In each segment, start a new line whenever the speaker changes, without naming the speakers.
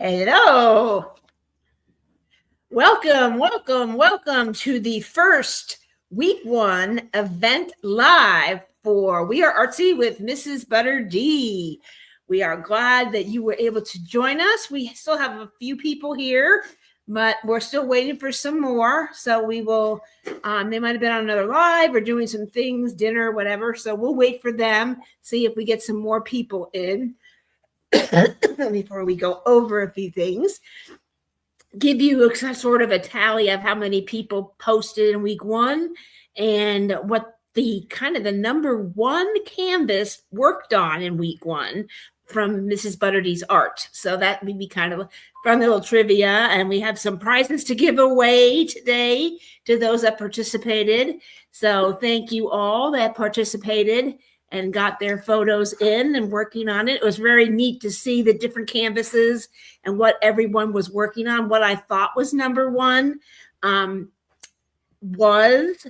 Hello. Welcome to the first week one event live for We Are Artsy with Mrs. ButterD. We are glad that you were able to join us. We still have a few people here, but we're still waiting for some more. So we will, they might have been on another live or doing some things, dinner, whatever. So we'll wait for them, see if we get some more people in before we go over a few things. Give you a sort of a tally of how many people posted in week one and what the kind of the number one canvas worked on in week one from Mrs. ButterD's art. So that would be kind of a fun little trivia. And we have some prizes to give away today to those that participated. So thank you all that participated and got their photos in and working on it. It was very neat to see the different canvases and what everyone was working on. What I thought was number one was,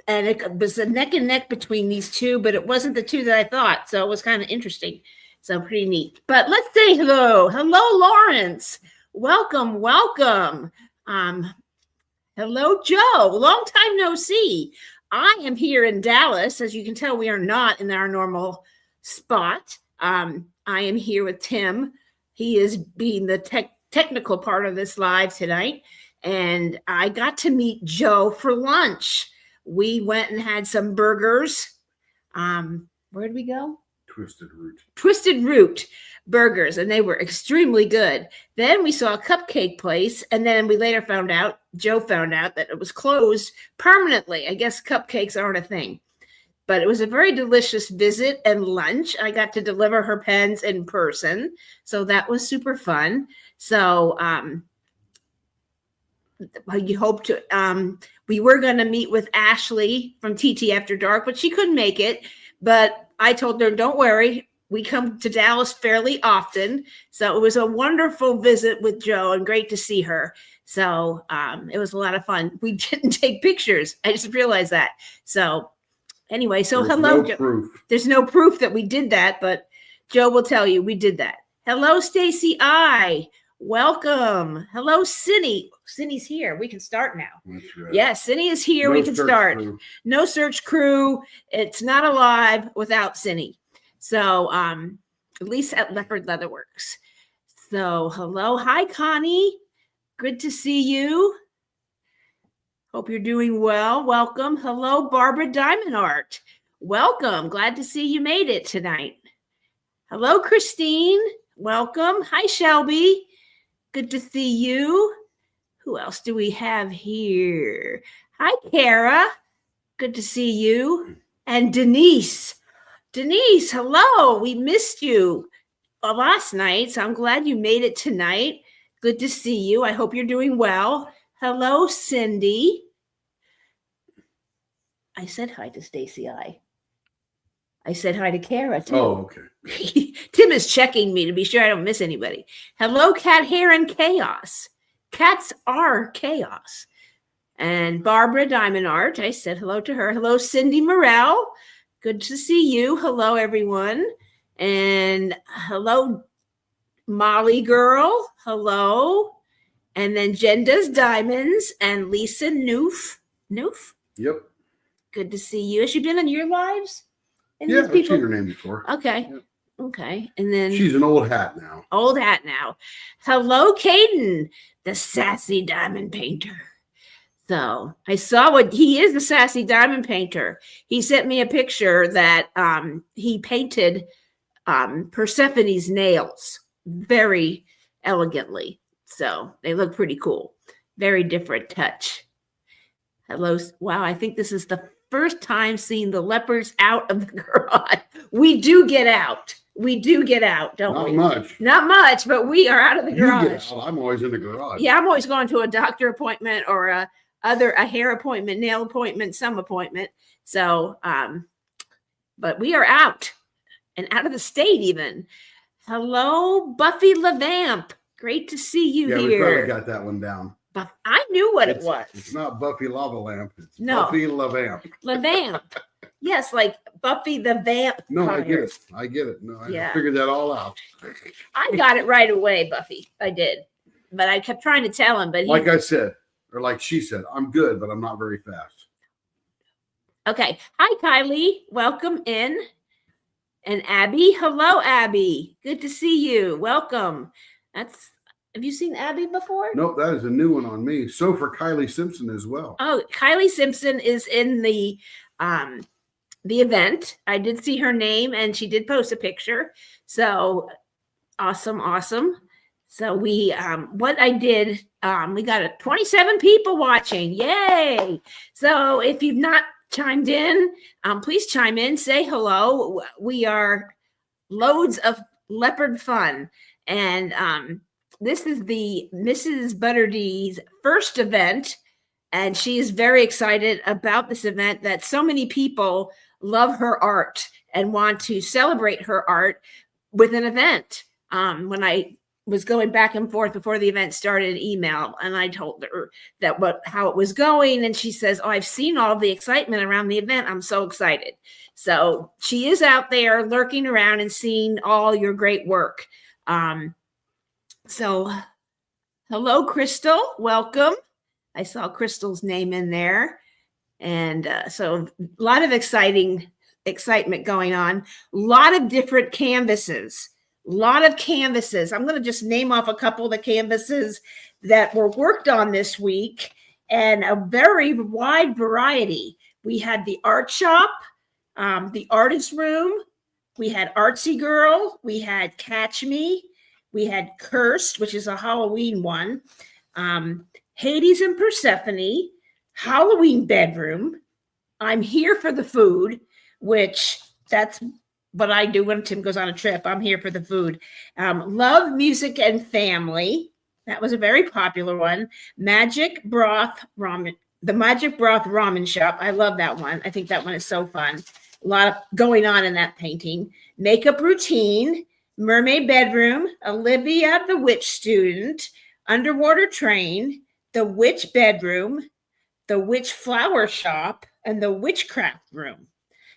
and it was a neck and neck between these two, but it wasn't the two that I thought. So it was kind of interesting. So pretty neat. But let's say hello. Hello, Lawrence. Welcome. Hello, Joe. Long time no see. I am here in Dallas. As you can tell, we are not in our normal spot. I am here with Tim. He is being the technical part of this live tonight. And I got to meet Joe for lunch. We went and had some burgers. Where did we go? Twisted Root burgers, and they were extremely good. Then we saw a cupcake place, and then we later Joe found out that it was closed permanently. I guess cupcakes aren't a thing. But it was a very delicious visit and lunch. I got to deliver her pens in person, so that was super fun. So you hope to we were going to meet with Ashley from TT After Dark, but she couldn't make it. But I told her, don't worry, we come to Dallas fairly often. So it was a wonderful visit with Joe and great to see her. So it was a lot of fun. We didn't take pictures. I just realized that. So anyway, hello, Joe. There's no proof that we did that, but Joe will tell you we did that. Hello, Stacy I. Welcome. Hello, Cindy. Cindy's here. We can start now. That's right. Yes, Cindy is here. We can start. No search crew. It's not alive without Cindy. So at least at Leopard Leatherworks. So hello. Hi, Connie. Good to see you. Hope you're doing well. Welcome. Hello, Barbara Diamond Art. Welcome. Glad to see you made it tonight. Hello, Christine. Welcome. Hi, Shelby. Good to see you. Who else do we have here? Hi, Kara. Good to see you. And Denise. Denise, hello. We missed you last night, so I'm glad you made it tonight. Good to see you. I hope you're doing well. Hello, Cindy. I said hi to Stacy I said hi to Kara, too.
Oh, okay.
Tim is checking me to be sure I don't miss anybody. Hello, Cat Hair and Chaos. Cats are chaos. And Barbara Diamond Art, I said hello to her. Hello, Cindy Morell. Good to see you. Hello, everyone. And hello, Molly Girl. Hello. And then Jen Does Diamonds and Lisa Noof. Noof?
Yep.
Good to see you. Has she been on your lives?
Yeah, I've seen her name before.
Okay. Yep. Okay. And then
she's an old hat now.
Hello, Caden, the sassy diamond painter. So I saw what he is, the sassy diamond painter. He sent me a picture that he painted Persephone's nails very elegantly. So they look pretty cool. Very different touch. Hello. Wow. I think this is the first time seeing the leopards out of the garage. We do get out, don't we? Not much, but we are out of the garage.
I'm always in the garage.
Yeah, I'm always going to a doctor appointment or a hair appointment, nail appointment, some appointment. So, but we are out and out of the state even. Hello, Buffy LaVamp. Great to see you here.
Yeah, we probably got that one down.
I knew what it was.
It's not Buffy Lava Lamp. It's Buffy LaVamp.
LaVamp. Yes, like Buffy the Vampire.
No, I get it. I get it. No, I
Yeah.
figured that all out.
I got it right away, Buffy. I did. But I kept trying to tell him, but
Like I said, or like she said, I'm good, but I'm not very fast.
Okay. Hi, Kylie. Welcome in. And Abby. Hello, Abby. Good to see you. Welcome. Have you seen Abby before?
Nope, that is a new one on me. So for Kylie Simpson as well.
Oh, Kylie Simpson is in the event. I did see her name and she did post a picture. So awesome. So we what I did, we got 27 people watching. Yay. So if you've not chimed in, please chime in, say hello. We are loads of leopard fun. And this is the Mrs. ButterD's first event. And she is very excited about this event that so many people love her art and want to celebrate her art with an event. When I was going back and forth before the event started, email, and I told her that how it was going, and she says, "Oh, I've seen all the excitement around the event. I'm so excited." So she is out there lurking around and seeing all your great work. So hello, Crystal. Welcome. I saw Crystal's name in there, and so a lot of excitement going on. A lot of different canvases. I'm going to just name off a couple of the canvases that were worked on this week, and a very wide variety. We had the art shop, the artist room, we had Artsy Girl, we had Catch Me, we had Cursed, which is a Halloween one, Hades and Persephone, Halloween Bedroom, I'm Here for the Food, which that's what I do when Tim goes on a trip. I'm here for the food. Love, Music, and Family. That was a very popular one. Magic Broth Ramen. The Magic Broth Ramen Shop. I love that one. I think that one is so fun. A lot of going on in that painting. Makeup Routine. Mermaid Bedroom. Olivia the Witch Student. Underwater Train. The Witch Bedroom. The Witch Flower Shop. And the Witchcraft Room.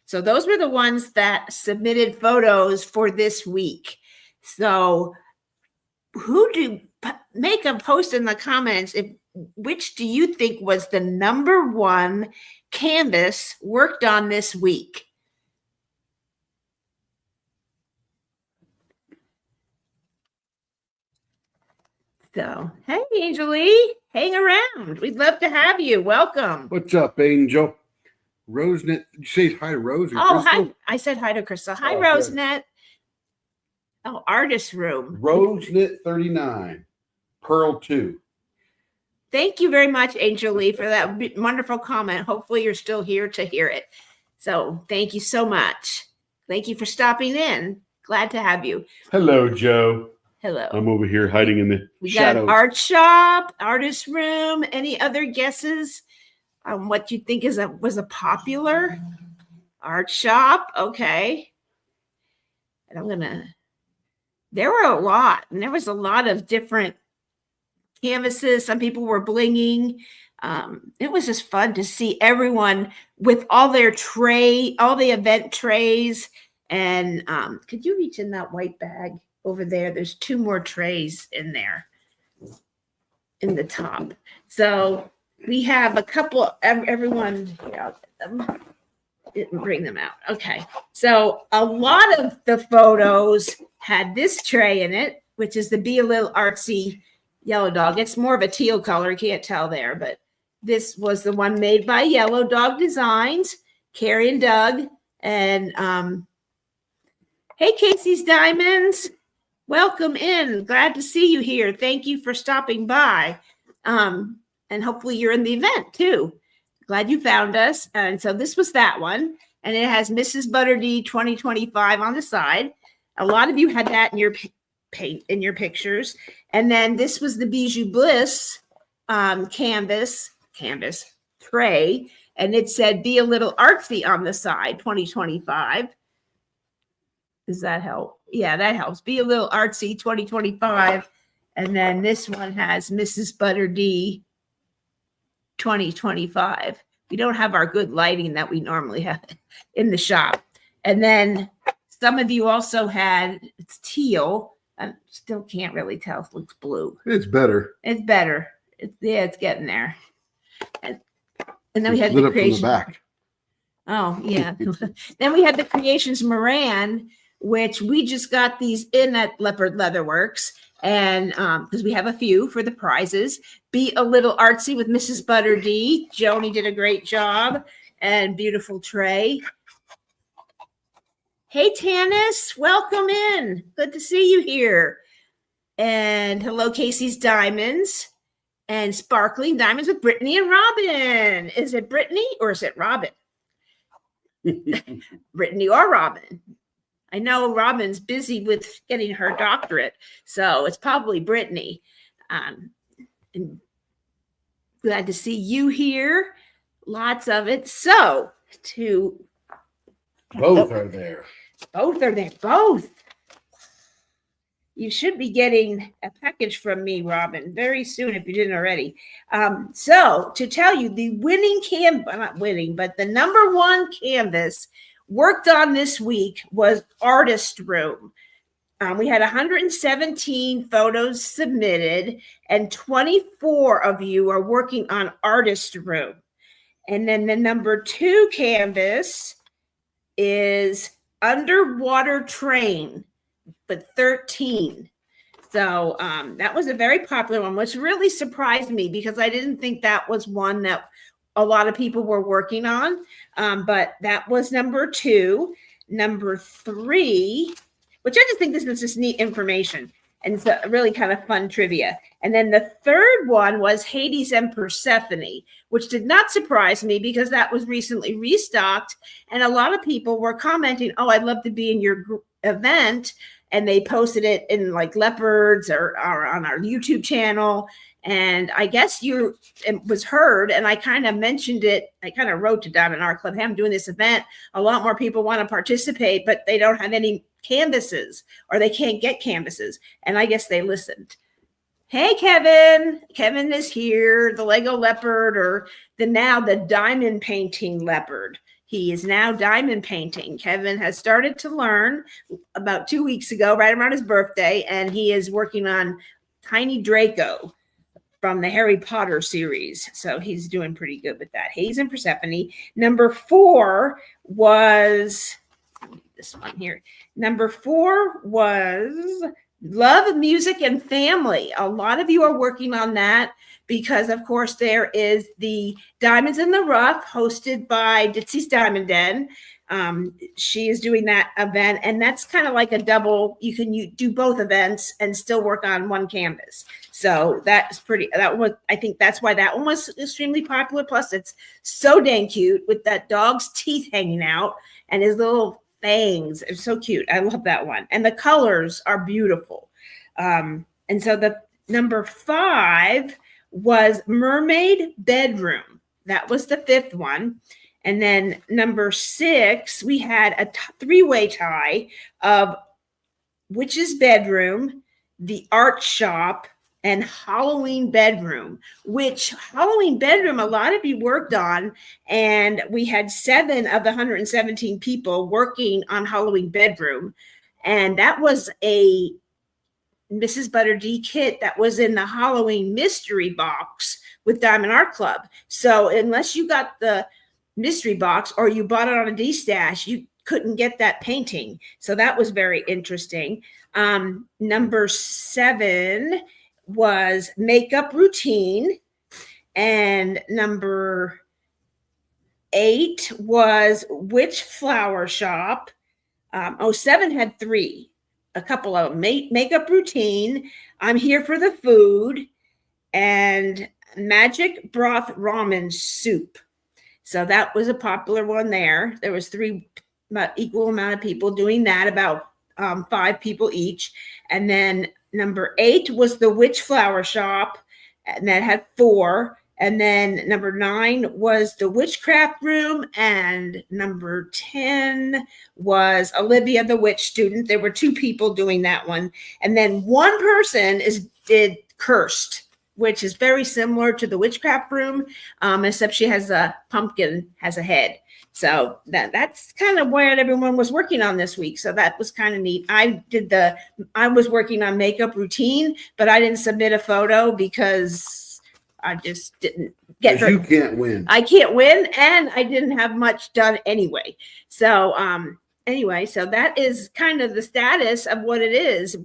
So those were the ones that submitted photos for this week. So make a post in the comments which do you think was the number one canvas worked on this week? So, hey, Angelie, hang around. We'd love to have you. Welcome.
What's up, Angel? Rosenet, did you say hi to Rose?
Oh, hi. I said hi to Crystal. Hi, Rosenet. Oh, artist room.
Rosenet 39, Pearl 2.
Thank you very much, Angelie, for that wonderful comment. Hopefully you're still here to hear it. So thank you so much. Thank you for stopping in. Glad to have you.
Hello, Joe.
Hello.
I'm over here hiding in the
we
shadows.
Got an art shop, artist room. Any other guesses on what you think was a popular art shop? Okay. And there were a lot, and there was a lot of different canvases. Some people were blinging. It was just fun to see everyone with all their all the event trays. And could you reach in that white bag over there? There's 2 more trays in there in the top. So we have a couple, everyone here, didn't bring them out. Okay. So a lot of the photos had this tray in it, which is the Be a Little Artsy Yellow Dog. It's more of a teal color. You can't tell there, but this was the one made by Yellow Dog Designs, Carrie and Doug. And hey, Casey's Diamonds. Welcome in. Glad to see you here. Thank you for stopping by. And hopefully you're in the event too. Glad you found us. And so this was that one. And it has Mrs. ButterD 2025 on the side. A lot of you had that in your paint in your pictures. And then this was the Bijou Bliss canvas tray. And it said Be a Little Artsy on the side, 2025. Does that help? Yeah, that helps. Be a Little Artsy 2025. And then this one has Mrs. ButterD 2025 we don't have our good lighting that we normally have in the shop. And then some of you also had, it's teal. I still can't really tell. It looks blue.
It's better.
It's better. It's getting there. And then we had
lit
the
up from the
creation.
back.
Oh, yeah. Then we had the Creations Moran, which we just got these in at Leopard Leatherworks. And because we have a few for the prizes. Be a Little Artsy with Mrs. ButterD. Joni did a great job. And beautiful tray. Hey, Tanis, welcome in. Good to see you here. And hello, Casey's Diamonds. And Sparkling Diamonds with Brittany and Robin. Is it Brittany or is it Robin? Brittany or Robin. I know Robin's busy with getting her doctorate, so it's probably Brittany. And glad to see you here. Lots of it. So
Both are there.
Both are there. Both. You should be getting a package from me, Robin, very soon if you didn't already. So to tell you, the winning not winning, but the number one canvas worked on this week was Artist Room. We had 117 photos submitted, and 24 of you are working on Artist Room. And then the number two canvas is Underwater Train, but 13. So that was a very popular one, which really surprised me because I didn't think that was one that a lot of people were working on. But that was number two. Number three, which I just think this is just neat information. And it's a really kind of fun trivia. And then the third one was Hades and Persephone, which did not surprise me because that was recently restocked. And a lot of people were commenting, oh, I'd love to be in your event. And they posted it in like Leopards or on our YouTube channel. And I guess it was heard. And I kind of mentioned it. I kind of wrote to Don in our club, hey, I'm doing this event. A lot more people want to participate, but they don't have any canvases or they can't get canvases. And I guess they listened. Hey, Kevin. Kevin is here, the Lego leopard or the diamond painting leopard. He is now diamond painting. Kevin has started to learn about 2 weeks ago, right around his birthday, and he is working on Tiny Draco from the Harry Potter series. So he's doing pretty good with that. Hades and Persephone. Number 4 was this one here. Number 4 was Love, Music, and Family. A lot of you are working on that because, of course, there is the Diamonds in the Rough hosted by Ditsy's Diamond Den. She is doing that event, and that's kind of like a double. You can do both events and still work on one canvas. So I think that's why that one was extremely popular. Plus, it's so dang cute with that dog's teeth hanging out and his little fangs. It's so cute. I love that one. And the colors are beautiful. And so the number 5 was Mermaid Bedroom. That was the 5th one. And then number 6, we had a 3-way tie of Witch's Bedroom, the Art Shop, and Halloween Bedroom, which Halloween Bedroom, a lot of you worked on. And we had 7 of the 117 people working on Halloween Bedroom. And that was a Mrs. ButterD kit that was in the Halloween mystery box with Diamond Art Club. So unless you got the mystery box or you bought it on a D-stash, you couldn't get that painting. So that was very interesting. Number 7 was Makeup Routine. And number 8 was Witch Flower Shop. 7 had 3. A couple of them. Makeup Routine, I'm Here for the Food, and Magic Broth Ramen Soup. So that was a popular one there. There was 3 equal amount of people doing that, about 5 people each. And then number 8 was the Witch Flower Shop, and that had 4. And then number 9 was the Witchcraft Room, and number 10 was Olivia the Witch Student. There were 2 people doing that one. And then one person did Cursed. which is very similar to the witchcraft room, except she has a pumpkin has a head. So that's kind of what everyone was working on this week. So that was kind of neat. I was working on makeup routine, but I didn't submit a photo because I just didn't get
You can't win.
I can't win, and I didn't have much done anyway. So anyway, so that is kind of the status of what it is.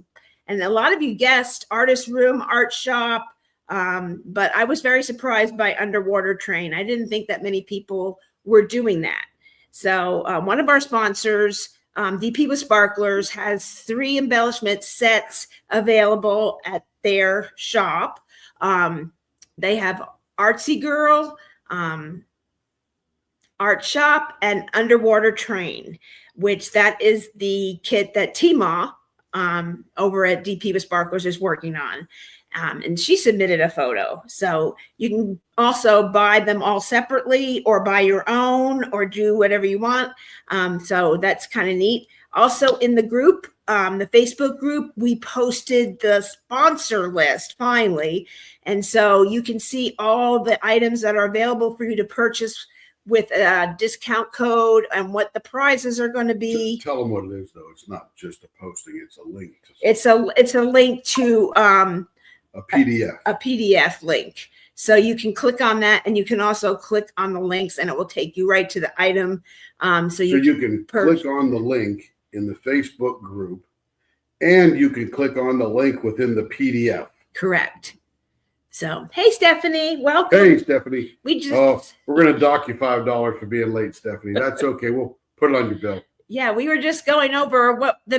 And a lot of you guessed artist room, art shop, but I was very surprised by underwater train. I didn't think that many people were doing that. So one of our sponsors, DP with Sparklers, has 3 embellishment sets available at their shop. They have Artsy Girl, Art Shop, and Underwater Train, which that is the kit that Tima over at DP with Sparklers is working on. And she submitted a photo. So you can also buy them all separately or buy your own or do whatever you want. So that's kind of neat. Also in the group, the Facebook group, we posted the sponsor list finally. And so you can see all the items that are available for you to purchase with a discount code and what the prizes are going to be.
Tell them what it is, though. It's not just a posting; it's a link.
It's a link to
a PDF.
A PDF link. So you can click on that, and you can also click on the links, and it will take you right to the item. So you can
click on the link in the Facebook group, and you can click on the link within the PDF.
Correct. So, hey, Stephanie, welcome.
Hey, Stephanie.
We're
going to dock you $5 for being late, Stephanie. That's okay. We'll put it on your bill.
Yeah, we were just going over what the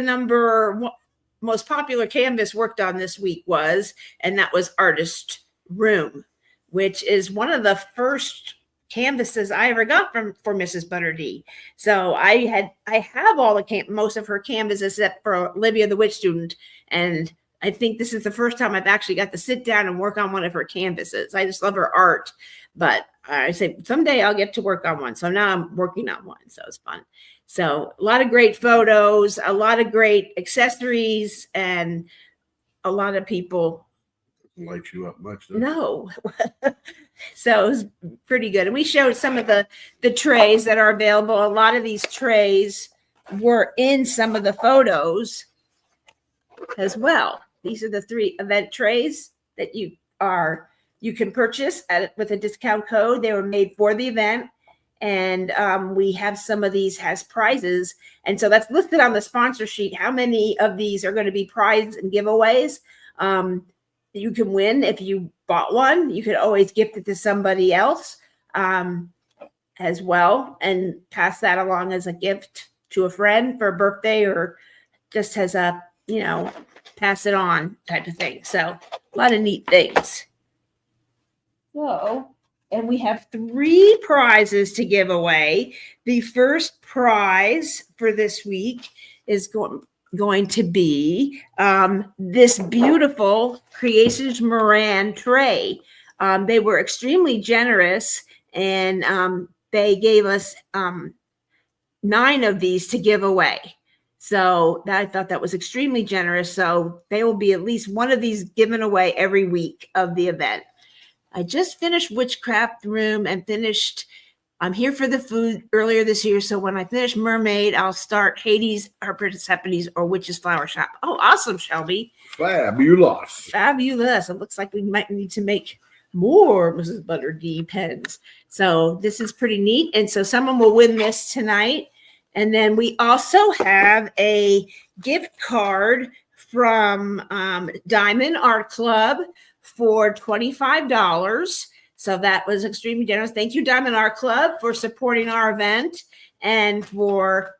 most popular canvas worked on this week was, and that was Artist Room, which is one of the first canvases I ever got for Mrs. ButterD. So I have all most of her canvases except for Olivia the Witch Student, and I think this is the first time I've actually got to sit down and work on one of her canvases. I just love her art, but I say someday I'll get to work on one. So now I'm working on one, so it's fun. So a lot of great photos, a lot of great accessories, and a lot of people.
Light you up much, though.
No. So it was pretty good. And we showed some of the trays that are available. A lot of these trays were in some of the photos as well. These are the 3 event trays that you can purchase with a discount code. They were made for the event. And we have some of these has prizes. And so that's listed on the sponsor sheet. How many of these are going to be prizes and giveaways? You can win if you bought one. You could always gift it to somebody else as well and pass that along as a gift to a friend for a birthday or just as a, pass it on type of thing. So a lot of neat things. So, and we have 3 prizes to give away. The first prize for this week is going to be this beautiful Creations Moran tray. They were extremely generous, and they gave us 9 of these to give away. So I thought that was extremely generous. So there will be at least one of these given away every week of the event. I just finished Witchcraft Room and I'm here for the food earlier this year. So when I finish Mermaid, I'll start Hades or Persephone's or Witch's Flower Shop. Oh, awesome, Shelby.
Fabulous.
It looks like we might need to make more Mrs. ButterD pens. So this is pretty neat. And so someone will win this tonight. And then we also have a gift card from Diamond Art Club for $25. So that was extremely generous. Thank you, Diamond Art Club, for supporting our event and for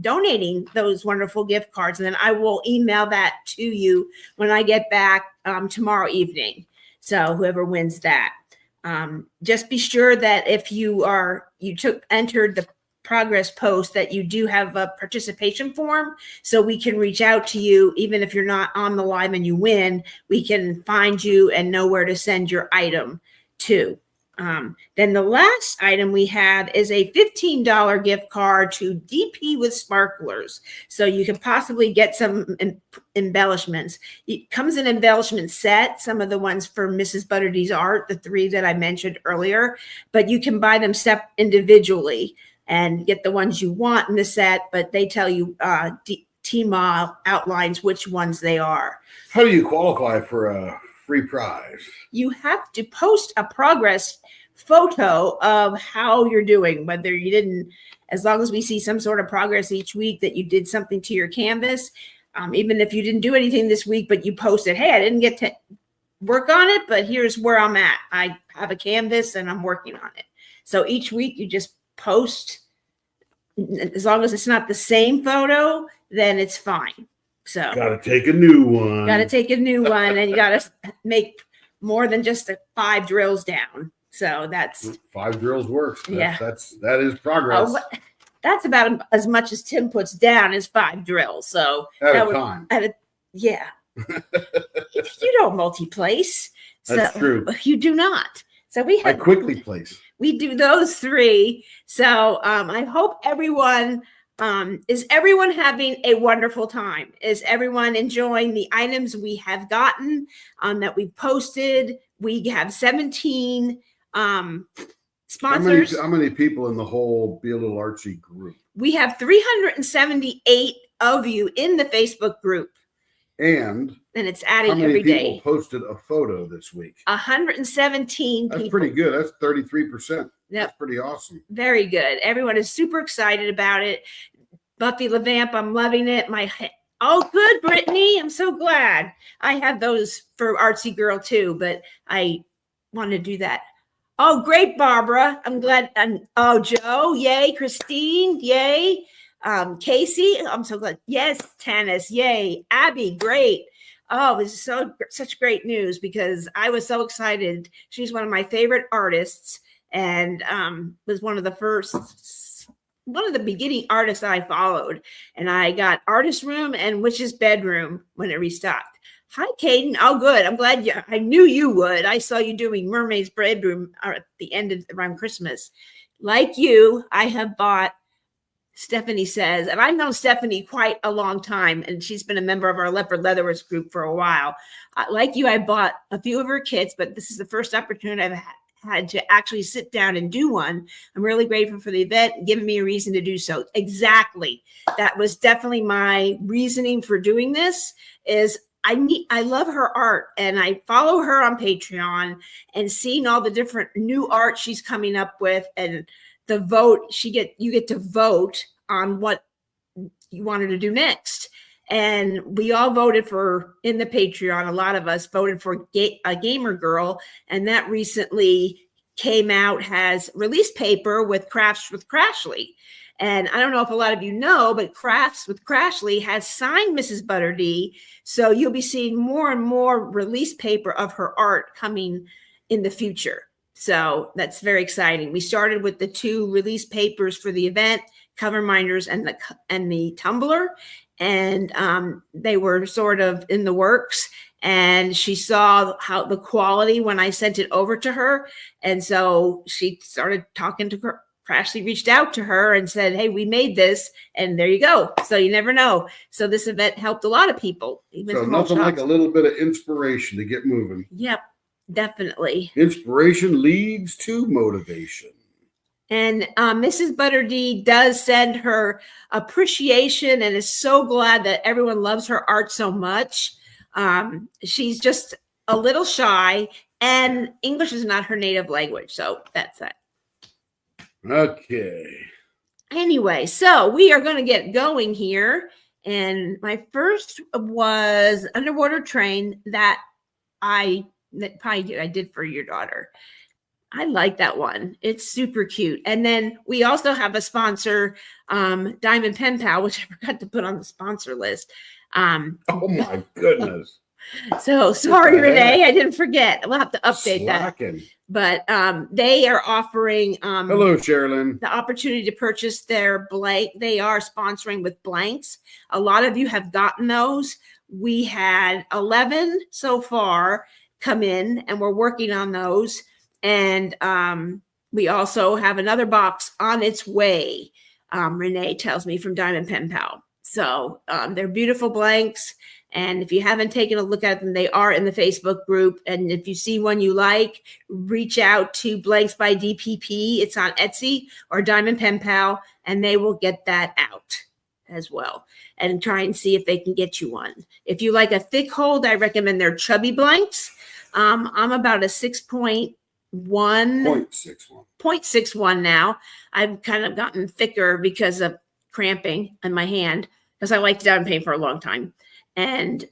donating those wonderful gift cards. And then I will email that to you when I get back tomorrow evening. So whoever wins that, just be sure that if you entered the progress post that you do have a participation form so we can reach out to you. Even if you're not on the live and you win, we can find you and know where to send your item to. Then the last item we have is a $15 gift card to DP with Sparklers. So you can possibly get some embellishments. It comes in embellishment set, some of the ones for Mrs. ButterD's art, the 3 that I mentioned earlier, but you can buy them individually and get the ones you want in the set, but they tell you Tmall outlines which ones they are.
How do you qualify for a free prize?
You have to post a progress photo of how you're doing, whether you didn't, as long as we see some sort of progress each week that you did something to your canvas. Even if you didn't do anything this week, but you posted, hey, I didn't get to work on it, but here's where I'm at. I have a canvas and I'm working on it. So each week you just post, as long as it's not the same photo, then it's fine. So
gotta take a new one.
And you gotta make more than just the 5 drills down. So that's
5 drills works.
Yeah.
That is progress.
That's about as much as Tim puts down is 5 drills. So
at a time.
Yeah. You don't multi-place.
That's true.
You do not. So
I quickly place.
We do those 3. So I hope everyone is everyone having a wonderful time? Is everyone enjoying the items we have gotten that we've posted? We have 17 sponsors.
How many people in the whole Be a Little Artsy group?
We have 378 of you in the Facebook group.
And
it's adding
how many
every
people
day.
Posted a photo this week?
117
That's
people.
pretty good. That's 33%.
Yep.
That's pretty awesome.
Very good. Everyone is super excited about it. Buffy LeVamp, I'm loving it. Oh, good, Brittany. I'm so glad. I have those for Artsy Girl too, but I want to do that. Oh, great, Barbara. I'm glad. Oh, Joe, yay. Christine, yay. Casey, I'm so glad. Yes, Tannis, yay. Abby, great. Oh, this is such great news because I was so excited. She's one of my favorite artists and was one of the beginning artists that I followed. And I got Artist Room and Witch's Bedroom when it restocked. Hi, Caden. Oh, good. I'm glad I knew you would. I saw you doing Mermaid's Bedroom at the end of around Christmas. Like you, I have bought, Stephanie says, and I've known Stephanie quite a long time, and she's been a member of our Leopard Leatherworks group for a while. Like you, I bought a few of her kits, but this is the first opportunity I've had to actually sit down and do one. I'm really grateful for the event, giving me a reason to do so. Exactly. That was definitely my reasoning for doing this is I love her art and I follow her on Patreon and seeing all the different new art she's coming up with and the vote you get to vote on what you want her to do next. And we all voted in the Patreon, a lot of us voted for a gamer girl. And that recently came out, has release paper with Crafts with Crashly. And I don't know if a lot of you know, but Crafts with Crashly has signed Mrs. ButterD. So you'll be seeing more and more release paper of her art coming in the future. So that's very exciting. We started with the 2 release papers for the event, Cover Minders and the Tumbler. And they were sort of in the works. And she saw how the quality when I sent it over to her. And so she started talking to her. Crashly reached out to her and said, hey, we made this. And there you go. So you never know. So this event helped a lot of people.
So nothing like a little bit of inspiration to get moving.
Yep, definitely.
Inspiration leads to motivation.
And Mrs. ButterD does send her appreciation and is so glad that everyone loves her art so much. She's just a little shy and English is not her native language. So that's that.
Okay.
Anyway, so we are going to get going here. And my first was Underwater Train that I did for your daughter. I like that one. It's super cute. And then we also have a sponsor, Diamond Pen Pal, which I forgot to put on the sponsor list.
Oh my goodness.
So sorry, Renee, I didn't forget. We'll have to update
Slacking.
that. But they are offering
hello, Sherilyn.
The opportunity to purchase their blank. They are sponsoring with blanks. A lot of you have gotten those. We had 11 so far come in, and we're working on those. And we also have another box on its way. Renee tells me from Diamond Pen Pal. So they're beautiful blanks. And if you haven't taken a look at them, they are in the Facebook group. And if you see one you like, reach out to Blanks by DPP. It's on Etsy or Diamond Pen Pal, and they will get that out as well. And try and see if they can get you one. If you like a thick hold, I recommend their chubby blanks. I'm about a 6.1. 0.61 now. I've kind of gotten thicker because of cramping in my hand because I liked diamond paint for a long time. And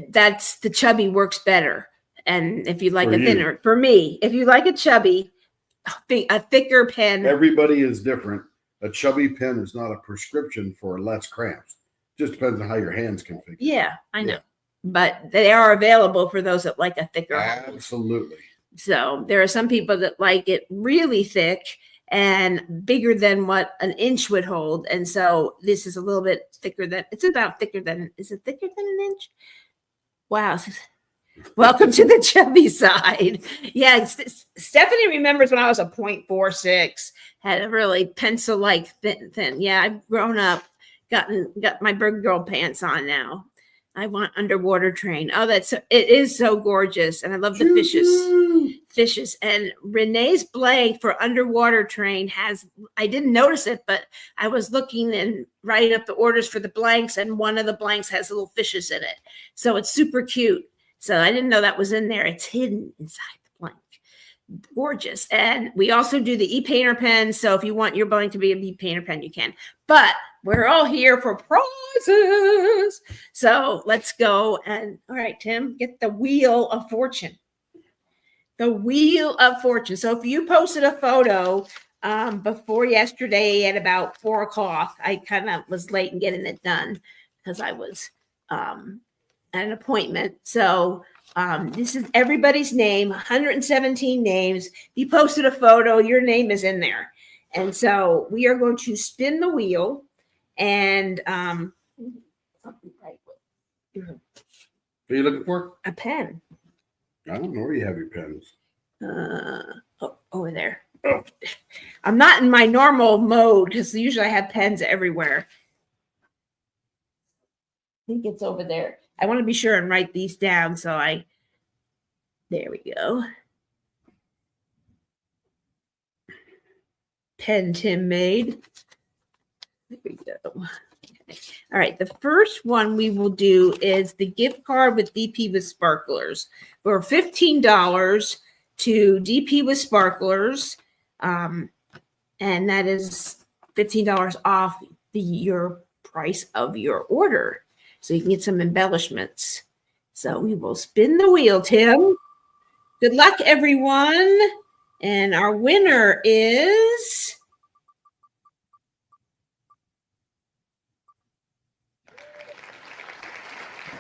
that's the chubby works better. And if you like a thinner, for me, if you like a chubby, a thicker pen.
Everybody is different. A chubby pen is not a prescription for less cramps. Just depends on how your hands configure.
Yeah, I know. Yeah. But they are available for those that like a thicker hold.
Absolutely.
So there are some people that like it really thick and bigger than what an inch would hold. And so this is a little bit thicker than, it's about thicker than, is it thicker than an inch? Wow. Welcome to the chubby side. Yeah, Stephanie remembers when I was a 0.46, had a really pencil-like thin. Yeah, I've grown up, got my bird girl pants on now. I want underwater train. Oh, it is so gorgeous. And I love the fishes. And Renee's blank for underwater train I didn't notice it, but I was looking and writing up the orders for the blanks, and one of the blanks has little fishes in it. So it's super cute. So I didn't know that was in there. It's hidden inside the blank. Gorgeous. And we also do the e-painter pen. So if you want your blank to be an e-painter pen, you can. But we're all here for prizes. So let's go. And all right, Tim, get the Wheel of Fortune. The Wheel of Fortune. So if you posted a photo before yesterday at about 4 o'clock, I kind of was late in getting it done because I was at an appointment. So this is everybody's name, 117 names. You posted a photo, your name is in there. And so we are going to spin the wheel and
what are you looking for?
A pen.
I don't know where you have your pens.
Over there. Oh. I'm not in my normal mode because usually I have pens everywhere. I think it's over there. I want to be sure and write these down. So there we go. Pen Tim made. There we go. Okay. All right. The first one we will do is the gift card with DP with Sparklers for $15 to DP with Sparklers. And that is $15 off your price of your order. So you can get some embellishments. So we will spin the wheel, Tim. Good luck, everyone. And our winner is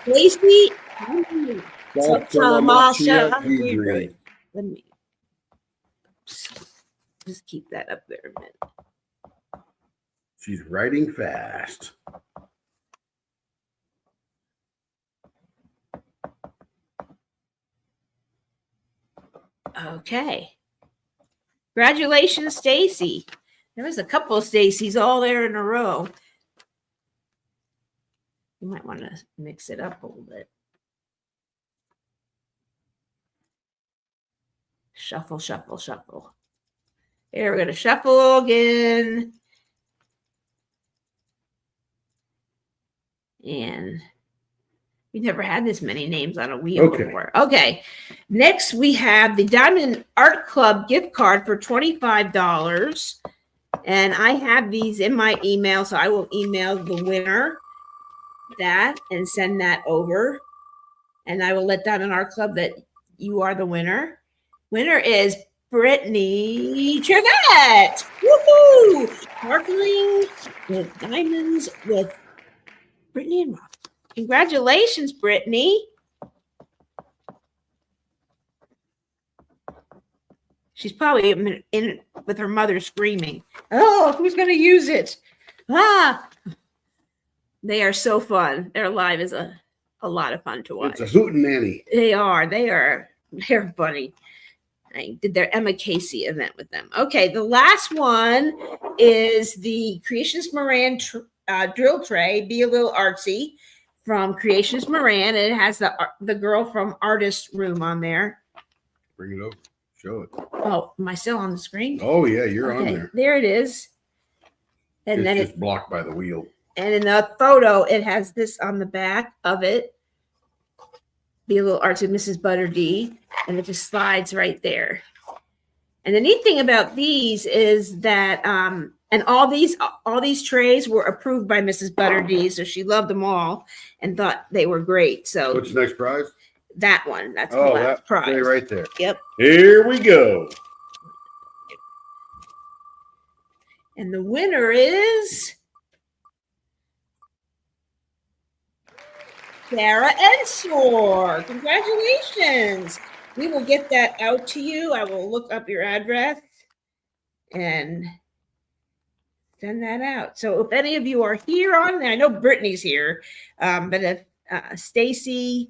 Lacey. Let me just keep that up there a minute.
She's writing fast.
Okay. Congratulations, Stacy. There was a couple of Stacys all there in a row. You might want to mix it up a little bit. Shuffle, shuffle, shuffle. Here, we're going to shuffle again. And we never had this many names on a wheel before. Okay. Next, we have the Diamond Art Club gift card for $25. And I have these in my email, so I will email the winner that and send that over. And I will let Diamond Art Club that you are the winner. Winner is Brittany Trevette. Woohoo! Sparkling with diamonds with Brittany and Rob. Congratulations, Brittany. She's probably in with her mother screaming. Oh, who's going to use it? Ah, they are so fun. Their live is a lot of fun to watch.
It's a hootenanny.
They're funny. I did their Emma Casey event with them. Okay, the last one is the Creationist Moran drill tray, Be a Little Artsy, from Creationist Moran, and it has the girl from Artist Room on there.
Bring it over. Show it.
Oh, am I still on the screen?
Oh yeah, you're on there.
There it is. And
it's
then
just blocked by the wheel.
And in the photo, it has this on the back of it. Be a Little Artsy, Mrs. ButterD, and it just slides right there. And the neat thing about these is that, and all these trays were approved by Mrs. ButterD, so she loved them all and thought they were great. So
what's the next prize?
That one. That's the last prize.
Stay right there.
Yep.
Here we go.
And the winner is Sarah Ensor. Congratulations. We will get that out to you. I will look up your address and send that out. So if any of you are here on, I know Brittany's here, but if Stacy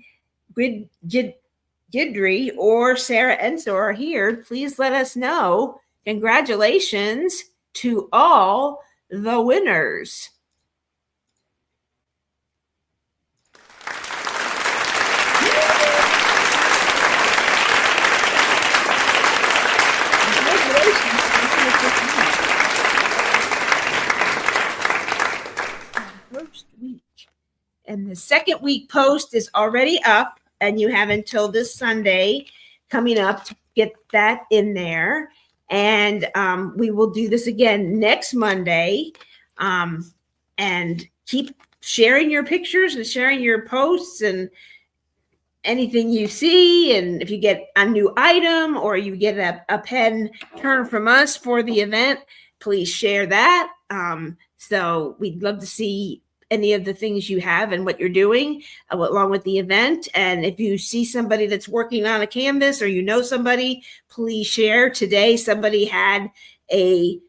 Gidry or Sarah Ensor are here, please let us know. Congratulations to all the winners. First week. And the second week post is already up, and you have until this Sunday coming up to get that in there. And we will do this again next Monday. And keep sharing your pictures and sharing your posts and anything you see. And if you get a new item or you get a pen turn from us for the event, please share that. So we'd love to see any of the things you have and what you're doing along with the event. And if you see somebody that's working on a canvas or you know somebody, please share. Today, somebody had they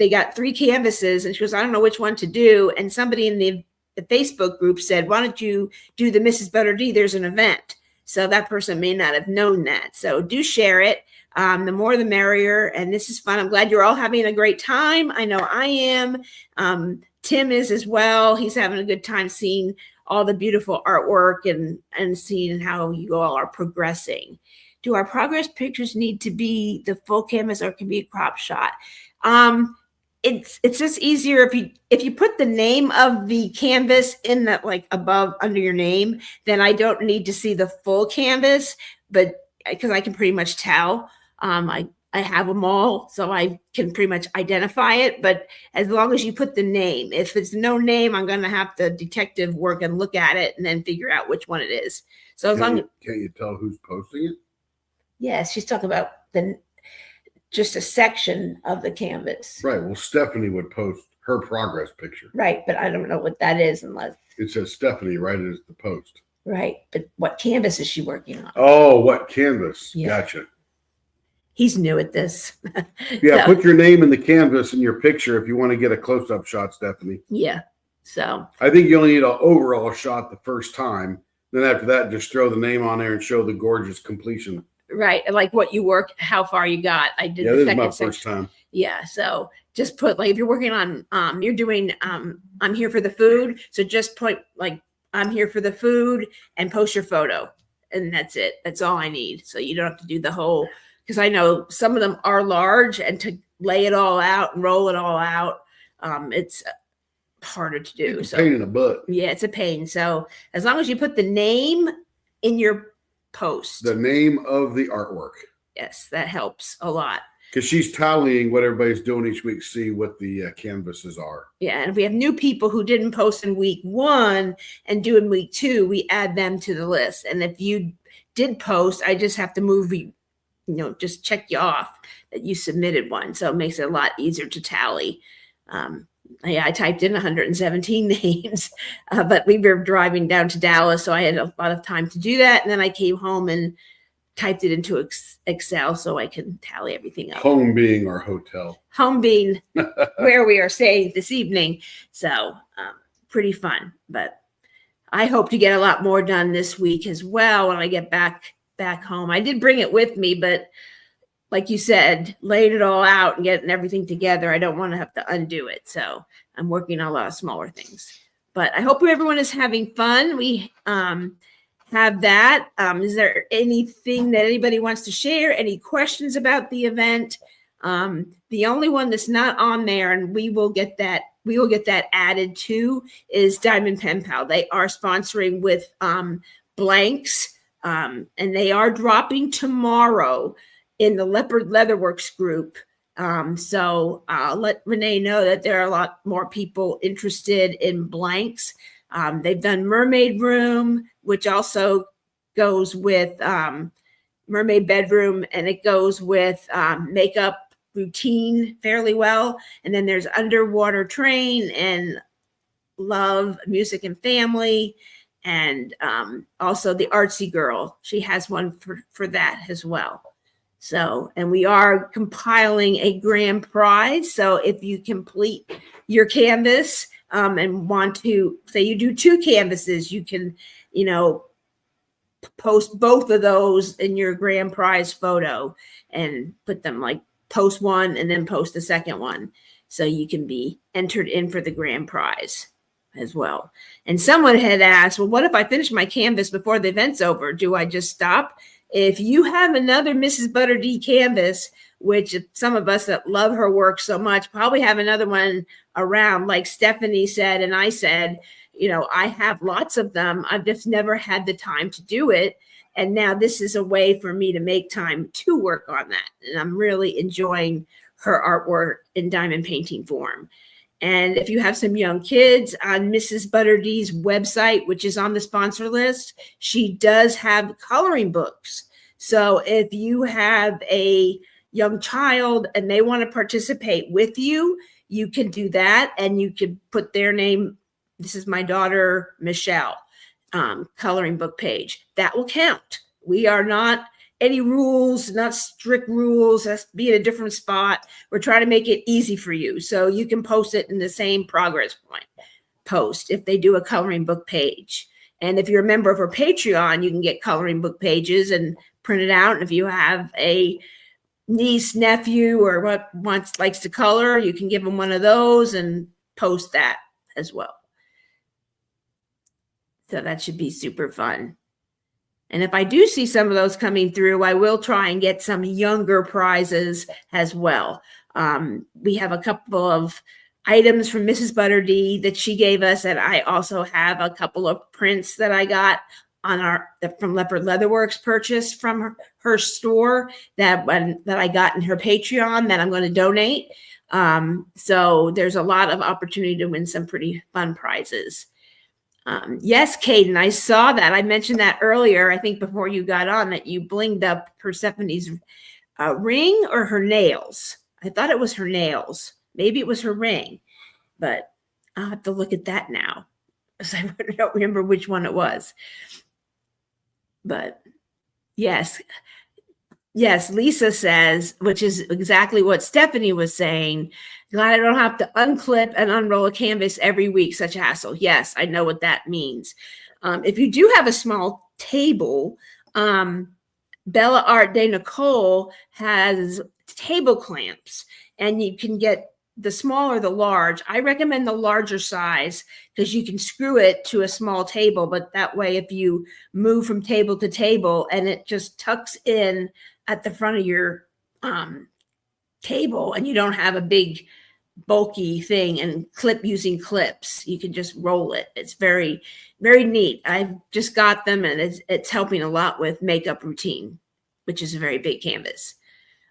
got 3 canvases, and she goes, I don't know which one to do. And somebody in the Facebook group said, why don't you do the Mrs. ButterD? There's an event. So that person may not have known that. So do share it. The more the merrier. And this is fun. I'm glad you're all having a great time. I know I am. Tim is as well. He's having a good time seeing all the beautiful artwork and seeing how you all are progressing. Do our progress pictures need to be the full canvas or can be a crop shot? It's just easier if you put the name of the canvas in that, like above under your name, then I don't need to see the full canvas, but because I can pretty much tell. I have them all, so I can pretty much identify it. But as long as you put the name, if it's no name, I'm going to have to detective work and look at it and then figure out which one it is. So can't
you tell who's posting it?
Yes, she's talking about just a section of the canvas.
Right. Well, Stephanie would post her progress picture.
Right, but I don't know what that is unless
it says Stephanie right as the post.
Right, but what canvas is she working on?
Oh, what canvas? Yeah. Gotcha.
He's new at this.
Yeah, so, put your name in the canvas in your picture if you want to get a close-up shot, Stephanie.
Yeah, so.
I think you only need an overall shot the first time. Then after that, just throw the name on there and show the gorgeous completion.
Right, like what you work, how far you got. I did.
Yeah, this is my first time.
Yeah, so just put, like, if you're working on, you're doing, I'm here for the food. So just put, like, I'm here for the food and post your photo. And that's it. That's all I need. So you don't have to do the whole, because I know some of them are large, and to lay it all out and roll it all out, it's harder to do.
It's a pain in the butt.
Yeah, it's a pain. So as long as you put the name in your post.
The name of the artwork.
Yes, that helps a lot.
Because she's tallying what everybody's doing each week, see what the canvases are.
Yeah, and if we have new people who didn't post in week 1 and do in week 2, we add them to the list. And if you did post, I just have to move you, just check you off that you submitted one. So it makes it a lot easier to tally. Yeah, I typed in 117 names, but we were driving down to Dallas, so I had a lot of time to do that. And then I came home and typed it into Excel so I can tally everything up.
Home being our hotel.
Home being where we are staying this evening. So pretty fun. But I hope to get a lot more done this week as well when I get back home. I did bring it with me, but like you said, laying it all out and getting everything together. I don't want to have to undo it. So I'm working on a lot of smaller things. But I hope everyone is having fun. We have that. Is there anything that anybody wants to share? Any questions about the event? The only one that's not on there, and we will get that added to, is Diamond Pen Pal. They are sponsoring with blanks, and they are dropping tomorrow in the Leopard Leatherworks group. So I'll let Renee know that there are a lot more people interested in blanks. They've done Mermaid Room, which also goes with Mermaid Bedroom, and it goes with makeup routine fairly well. And then there's Underwater Train and Love, Music and Family, and also the Artsy Girl. She has one for that as well. So, and we are compiling a grand prize. So if you complete your canvas and want to, say you do 2 canvases, you can, post both of those in your grand prize photo and put them, like, post one and then post the second one. So you can be entered in for the grand prize as well. And someone had asked, well, what if I finish my canvas before the event's over? Do I just stop? If you have another Mrs. ButterD canvas, which some of us that love her work so much probably have another one around, like Stephanie said, and I said, I have lots of them. I've just never had the time to do it. And now this is a way for me to make time to work on that. And I'm really enjoying her artwork in diamond painting form. And if you have some young kids, on Mrs. ButterD's website, which is on the sponsor list, she does have coloring books. So if you have a young child and they want to participate with you, you can do that. And you can put their name. This is my daughter, Michelle, coloring book page. That will count. We are not any rules, not strict rules. Has to be in a different spot. We're trying to make it easy for you. So you can post it in the same progress point post if they do a coloring book page. And if you're a member of her Patreon, you can get coloring book pages and print it out. And if you have a niece, nephew, or what likes to color, you can give them one of those and post that as well. So that should be super fun. And if I do see some of those coming through, I will try and get some younger prizes as well. We have a couple of items from Mrs. ButterD that she gave us, and I also have a couple of prints that I got from Leopard Leatherworks purchase from her store that I got in her Patreon that I'm going to donate. So there's a lot of opportunity to win some pretty fun prizes. Yes, Caden, I saw that. I mentioned that earlier, I think before you got on, that you blinged up Persephone's ring or her nails. I thought it was her nails. Maybe it was her ring, but I'll have to look at that now because I don't remember which one it was. But yes, Lisa says, which is exactly what Stephanie was saying. Glad I don't have to unclip and unroll a canvas every week. Such a hassle. Yes, I know what that means. If you do have a small table, Bella Art de Nicole has table clamps, and you can get the small or the large. I recommend the larger size because you can screw it to a small table, but that way if you move from table to table and it just tucks in at the front of your table and you don't have a big bulky thing and using clips, you can just roll it. It's very, very neat. I've just got them, and it's helping a lot with makeup routine, which is a very big canvas.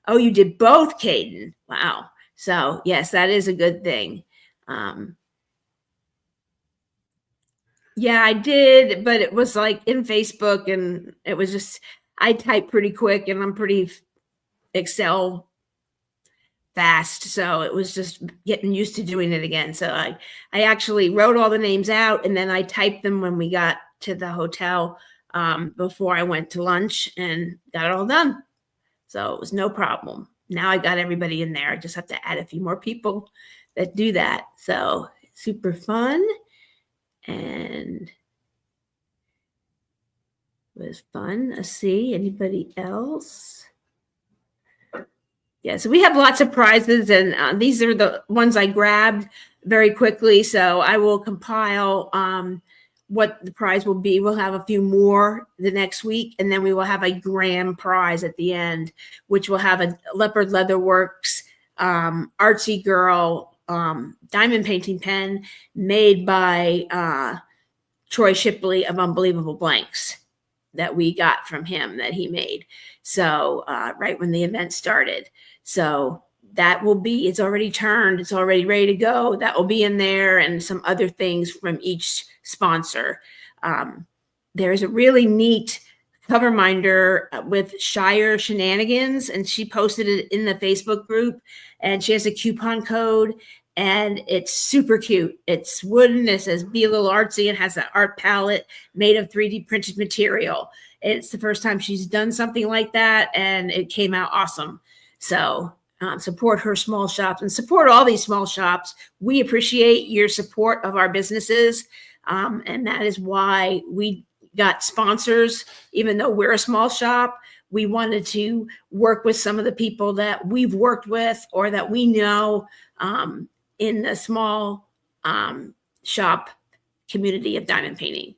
Oh, you did both, Caden. Wow. So yes, that is a good thing. Yeah, I did, but it was like in Facebook, and it was just, I type pretty quick and I'm pretty Excel fast. So it was just getting used to doing it again. So I actually wrote all the names out, and then I typed them when we got to the hotel before I went to lunch, and got it all done. So it was no problem. Now I got everybody in there. I just have to add a few more people that do that. So super fun. And it was fun. Let's see, anybody else? Yeah, so we have lots of prizes, and these are the ones I grabbed very quickly. So I will compile what the prize will be. We'll have a few more the next week, and then we will have a grand prize at the end, which will have a Leopard Leatherworks Artsy Girl diamond painting pen made by Troy Shipley of Unbelievable Blanks that we got from him that he made. So right when the event started. So that will be, it's already turned, it's already ready to go. That will be in there, and some other things from each sponsor. There's a really neat cover minder with Shire Shenanigans, and she posted it in the Facebook group, and she has a coupon code, and it's super cute. It's wooden. It says "Be a Little Artsy" and has an art palette made of 3D printed material. It's the first time she's done something like that, and it came out awesome. So support her small shops and support all these small shops. We appreciate your support of our businesses, and that is why we got sponsors. Even though we're a small shop, we wanted to work with some of the people that we've worked with or that we know in the small shop community of diamond painting.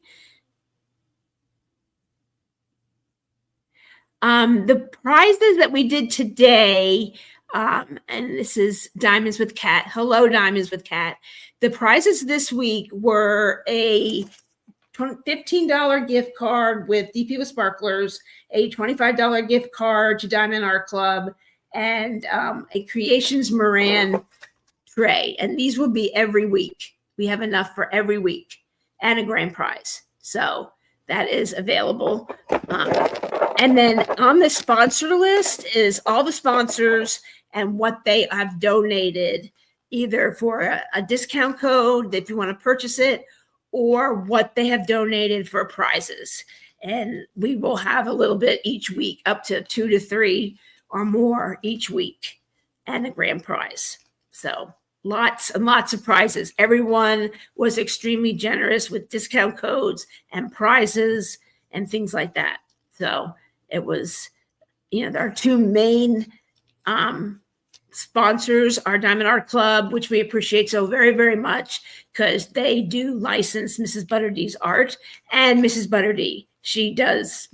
The prizes that we did today, and this is Diamonds with Cat. Hello, Diamonds with Cat. The prizes this week were a $15 gift card with DP with Sparklers, a $25 gift card to Diamond Art Club, and a Creations Moran tray. And these will be every week. We have enough for every week, and a grand prize. So that is available. And then on the sponsor list is all the sponsors and what they have donated, either for a discount code if you want to purchase it, or what they have donated for prizes. And we will have a little bit each week, up to 2 to 3 or more each week, and a grand prize. So lots and lots of prizes. Everyone was extremely generous with discount codes and prizes and things like that. So it was, our two main sponsors are Diamond Art Club, which we appreciate so very, very much, because they do license Mrs. ButterD's art, and Mrs. ButterD. She is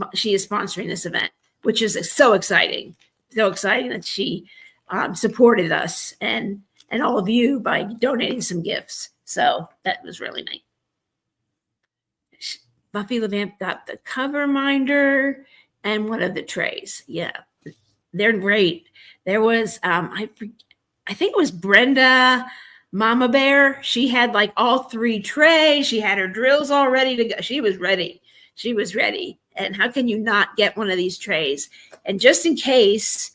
sponsoring this event, which is so exciting. So exciting that she supported us and all of you by donating some gifts. So that was really nice. Buffy LeVamp got the cover minder and one of the trays. Yeah, they're great. There was, I think it was Brenda Mama Bear. She had like all 3 trays. She had her drills all ready to go. She was ready. And how can you not get one of these trays? And just in case,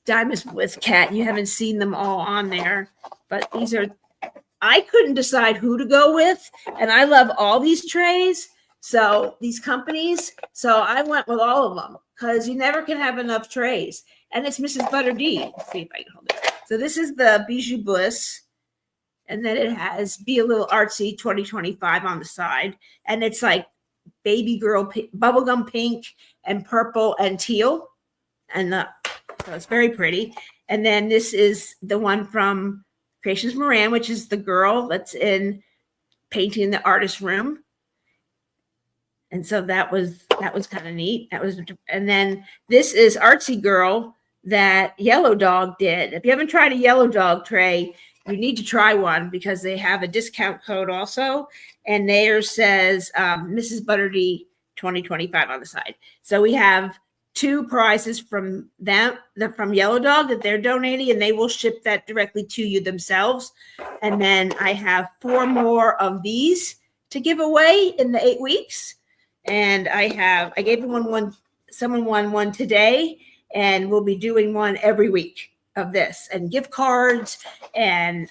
Diamonds with Cat, you haven't seen them all on there, but these are, I couldn't decide who to go with. And I love all these trays. So these companies, so I went with all of them because you never can have enough trays. And it's Mrs. ButterD. Let's see if I can hold it. So this is the Bijou Bliss. And then it has Be a Little Artsy 2025 on the side. And it's like baby girl bubblegum pink and purple and teal. And so it's very pretty. And then this is the one from Creations Moran, which is the girl that's in Painting the Artist Room. And so that was kind of neat. And then this is Artsy Girl that Yellow Dog did. If you haven't tried a Yellow Dog tray, you need to try one because they have a discount code also. And there says Mrs. ButterD 2025 on the side. So we have 2 prizes from them, from Yellow Dog, that they're donating, and they will ship that directly to you themselves. And then I have 4 more of these to give away in the 8 weeks. And I gave someone one today, and we'll be doing one every week of this, and gift cards and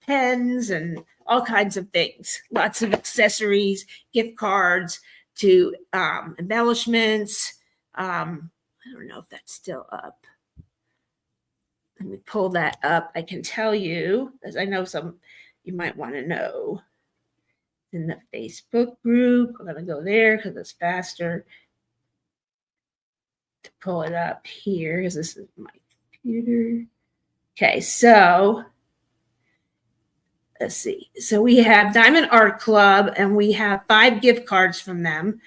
pens and all kinds of things, lots of accessories, gift cards to embellishments. I don't know if that's still up. Let me pull that up. I can tell you, as I know some you might want to know. In the Facebook group, I'm going to go there because it's faster to pull it up here, because this is my computer. Okay, so let's see. So we have Diamond Art Club, and we have 5 gift cards from them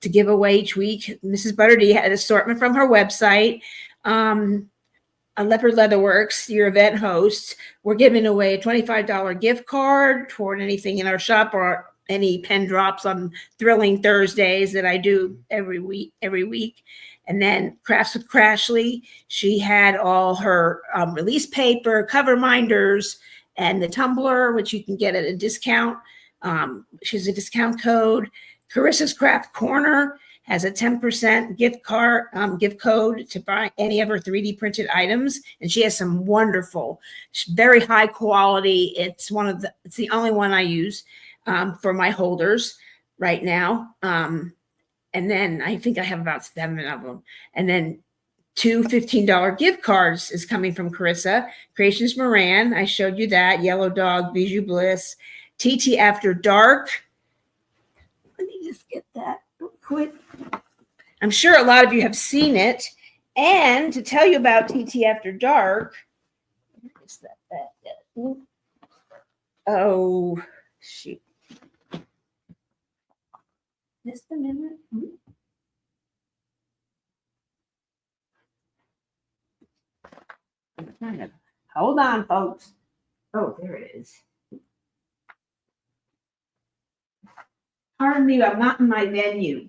to give away each week. Mrs. ButterD had an assortment from her website. A Leopard Leatherworks, your event host, we're giving away a $25 gift card toward anything in our shop or any pen drops on Thrilling Thursdays that I do every week. And then Crafts with Crashly, she had all her release paper, cover minders, and the tumbler, which you can get at a discount. She has a discount code. Carissa's Craft Corner has a 10% gift code to buy any of her 3D printed items, and she has some wonderful, very high quality. It's the only one I use for my holders right now. And then I think I have about 7 of them. And then 2 $15 gift cards is coming from Carissa. Creations Moran, I showed you that. Yellow Dog, Bijou Bliss, TT After Dark. Let me just get that real quick. I'm sure a lot of you have seen it. And to tell you about TT After Dark, is that? Oh, shoot. Just a minute. Hold on, folks. Oh, there it is. Pardon me, I'm not in my menu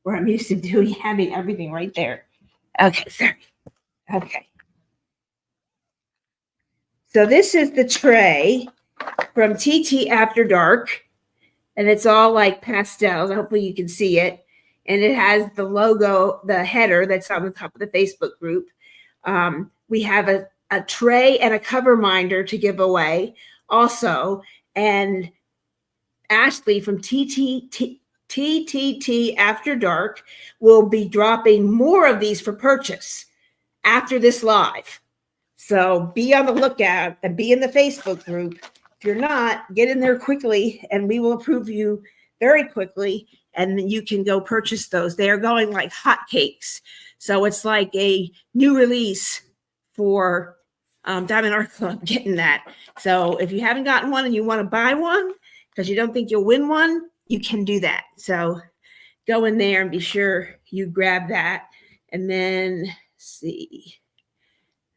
where I'm used to having everything right there. Okay, sorry. Okay. So this is the tray from TT After Dark, and it's all like pastels. Hopefully you can see it. And it has the logo, the header that's on the top of the Facebook group. We have a tray and a cover minder to give away also. And Ashley from TTT After Dark will be dropping more of these for purchase after this live. So be on the lookout and be in the Facebook group. If you're not, get in there quickly and we will approve you very quickly. And then you can go purchase those. They are going like hotcakes. So it's like a new release for Diamond Art Club getting that. So if you haven't gotten one and you want to buy one because you don't think you'll win one, you can do that. So go in there and be sure you grab that. And then see,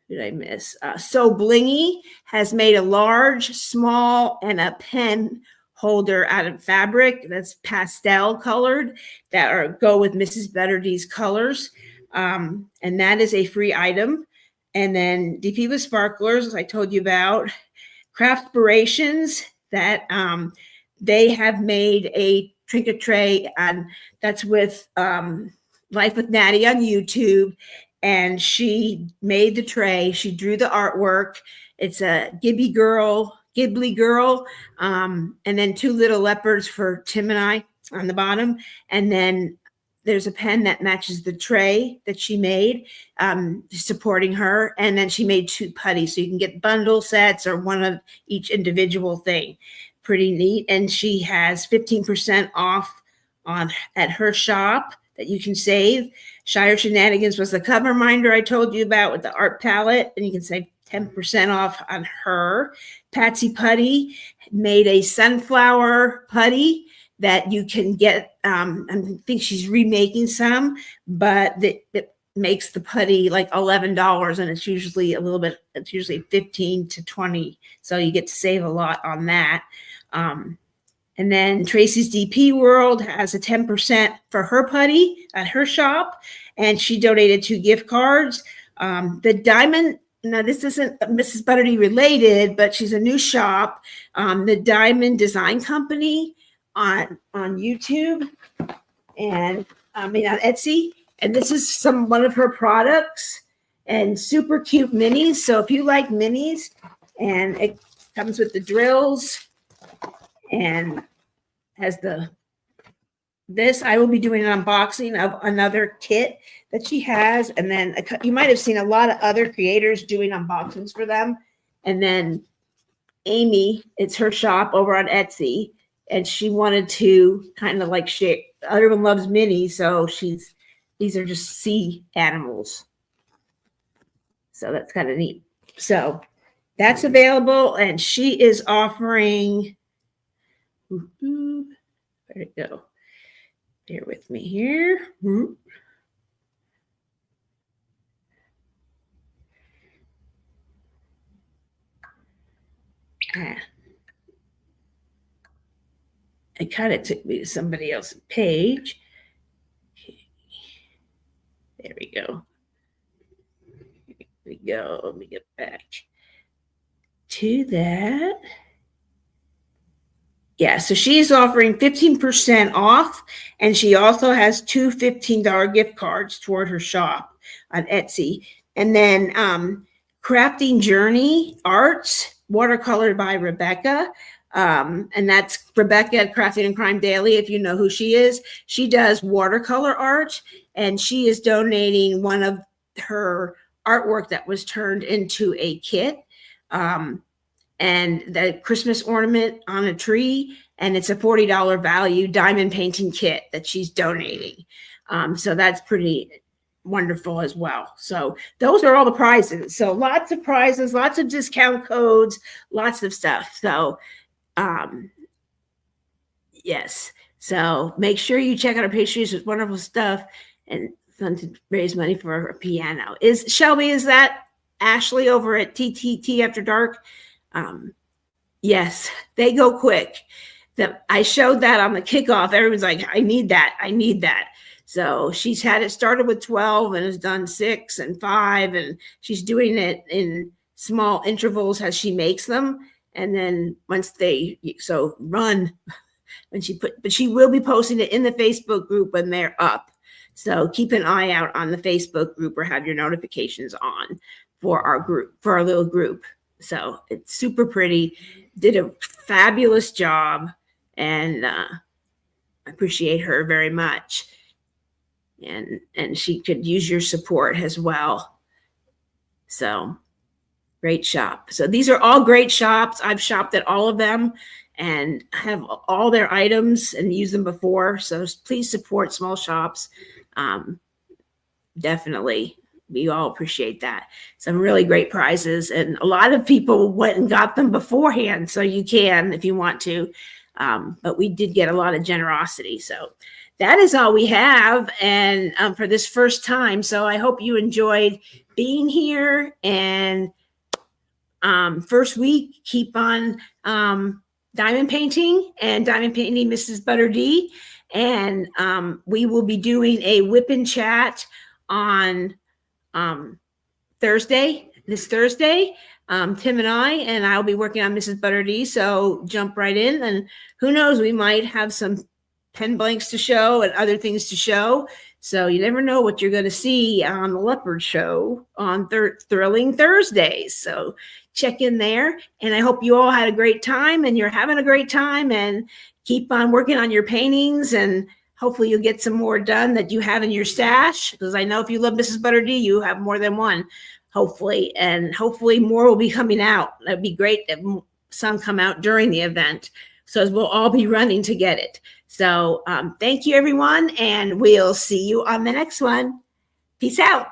who did I miss? So Blingy has made a large, small, and a pen holder out of fabric that's pastel colored that go with Mrs. ButterD's colors. And that is a free item. And then DP with Sparklers, as I told you about. Craftspirations, that they have made a trinket tray, and that's with Life with Natty on YouTube. And she made the tray. She drew the artwork. It's a Ghibli girl, and then 2 little leopards for Tim and I on the bottom. And then there's a pen that matches the tray that she made, supporting her. And then she made 2 putties. So you can get bundle sets or one of each individual thing. Pretty neat. And she has 15% off at her shop that you can save. Shire Shenanigans was the cover minder I told you about with the art palette. And you can save 10% off on her. Patsy Putty made a sunflower putty that you can get. I think she's remaking some, but that makes the putty like $11, and it's usually it's usually 15 to 20. So you get to save a lot on that. And then Tracy's DP World has a 10% for her putty at her shop, and she donated 2 gift cards. The Diamond, now this isn't Mrs. ButterD related, but she's a new shop. The Diamond Design Company on YouTube, and on Etsy. And this is one of her products, and super cute minis. So if you like minis, and it comes with the drills and has this, I will be doing an unboxing of another kit that she has. And then you might have seen a lot of other creators doing unboxings for them. And then Amy, it's her shop over on Etsy, and she wanted to kind of like share. Everyone loves minis, so these are just sea animals. So that's kind of neat. So that's available, and she is offering. Where'd it go? Bear with me here. It kind of took me to somebody else's page. There we go. Here we go. Let me get back to that. Yeah, so she's offering 15% off, and she also has two $15 gift cards toward her shop on Etsy. And then Crafting Journey Arts, watercolor by Rebecca. And that's Rebecca at Crafting and Crime Daily, if you know who she is. She does watercolor art, and she is donating one of her artwork that was turned into a kit. And the Christmas ornament on a tree, and it's a $40 value diamond painting kit that she's donating. So that's pretty wonderful as well. So those are all the prizes. So lots of prizes, lots of discount codes, lots of stuff. So yes. So make sure you check out our page. It's wonderful stuff and fun to raise money for a piano. Is Shelby, is that Ashley over at TTT After Dark? Yes, they go quick. I showed that on the kickoff. Everyone's like, I need that. I need that. So she's had it started with 12 and has done 6 and 5. And she's doing it in small intervals as she makes them. And then once run when but she will be posting it in the Facebook group when they're up. So keep an eye out on the Facebook group or have your notifications on for our group, for our little group. So it's super pretty, did a fabulous job, and I appreciate her very much. And she could use your support as well. So great shop. So these are all great shops. I've shopped at all of them and have all their items and used them before. So please support small shops. Definitely. We all appreciate that. Some really great prizes, and a lot of people went and got them beforehand. So you can, if you want to, but we did get a lot of generosity. So that is all we have. And for this first time. So I hope you enjoyed being here, and first week, keep on diamond painting Mrs. ButterD. And we will be doing a whip and chat on this Thursday, Tim and I'll be working on Mrs. ButterD. So jump right in, and who knows, we might have some pen blanks to show and other things to show. So you never know what you're going to see on the Leopard Show on Thrilling Thursdays. So check in there, and I hope you all had a great time, and you're having a great time, and keep on working on your paintings, and hopefully you'll get some more done that you have in your stash, because I know if you love Mrs. ButterD, you have more than one, hopefully, and hopefully more will be coming out. That'd be great if some come out during the event, so we'll all be running to get it. So thank you, everyone, and we'll see you on the next one. Peace out.